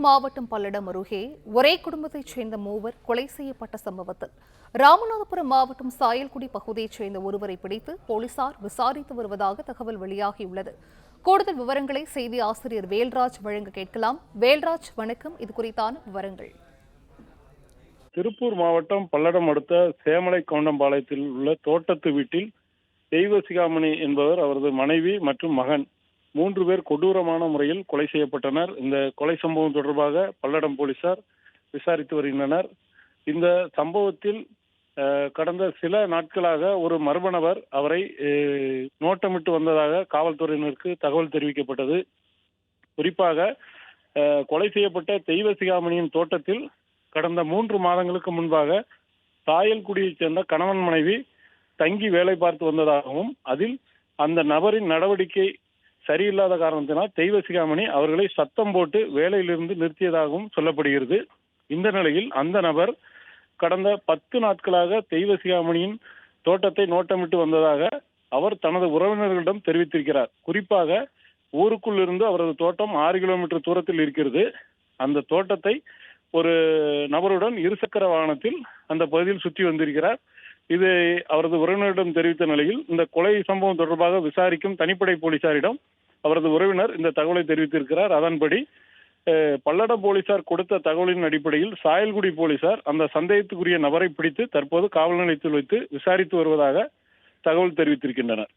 மாவட்டம் பல்லடம் அருகே ஒரே குடும்பத்தைச் சேர்ந்த மூவர் கொலை செய்யப்பட்ட சம்பவத்தில் ராமநாதபுரம் மாவட்டம் சாயல்குடி பகுதியைச் சேர்ந்த ஒருவரை பிடித்து போலீசார் விசாரித்து வருவதாக தகவல் வெளியாகியுள்ளது. கூடுதல் விவரங்களை செய்தி ஆசிரியர் வேல்ராஜ் வழங்க கேட்கலாம். வேல்ராஜ், வணக்கம். இது குறித்தான விவரங்கள். திருப்பூர் மாவட்டம் பல்லடம் அடுத்த சேமலை கவுண்டம்பாளையத்தில் உள்ள தோட்டத்து வீட்டில் தெய்வசிகாமணி என்பவர், அவரது மனைவி மற்றும் மகன் 3 பேர் கொடூரமான முறையில் கொலை செய்யப்பட்டனர். இந்த கொலை சம்பவம் தொடர்பாக பல்லடம் போலீசார் விசாரித்து வருகின்றனர். இந்த சம்பவத்தில் கடந்த சில நாட்களாக ஒரு மர்ம நபர் அவரை நோட்டமிட்டு வந்ததாக காவல்துறையினருக்கு தகவல் தெரிவிக்கப்பட்டது. குறிப்பாக கொலை செய்யப்பட்ட தெய்வசிகாமணியின் தோட்டத்தில் கடந்த 3 மாதங்களுக்கு முன்பாக சாயல்குடியைச் சேர்ந்த கணவன் மனைவி தங்கி வேலை பார்த்து வந்ததாகவும், அதில் அந்த நபரின் நடவடிக்கை சரியில்லாத காரணத்தினால் தெய்வசிகாமணி அவர்களை சத்தம் போட்டு வேலையிலிருந்து நிறுத்தியதாகவும் சொல்லப்படுகிறது. இந்த நிலையில் அந்த நபர் கடந்த 10 நாட்களாக தெய்வசிகாமணியின் தோட்டத்தை நோட்டமிட்டு வந்ததாக அவர் தனது உறவினர்களிடம் தெரிவித்திருக்கிறார். குறிப்பாக ஊருக்குள் இருந்து அவரது தோட்டம் 6 கிலோமீட்டர் தூரத்தில் இருக்கிறது. அந்த தோட்டத்தை ஒரு நபருடன் இருசக்கர வாகனத்தில் அந்த பகுதியில் சுற்றி வந்திருக்கிறார். இது அவரது உறவினரிடம் தெரிவித்த நிலையில் இந்த கொலை சம்பவம் தொடர்பாக விசாரிக்கும் தனிப்படை போலீசாரிடம் அவரது உறவினர் இந்த தகவலை தெரிவித்திருக்கிறார். அதன்படி பல்லடம் போலீசார் கொடுத்த தகவலின் அடிப்படையில் சாயல்குடி போலீசார் அந்த சந்தேகத்துக்குரிய நபரை பிடித்து தற்போது காவல் நிலையத்தில் வைத்து விசாரித்து வருவதாக தகவல் தெரிவித்திருக்கின்றனர்.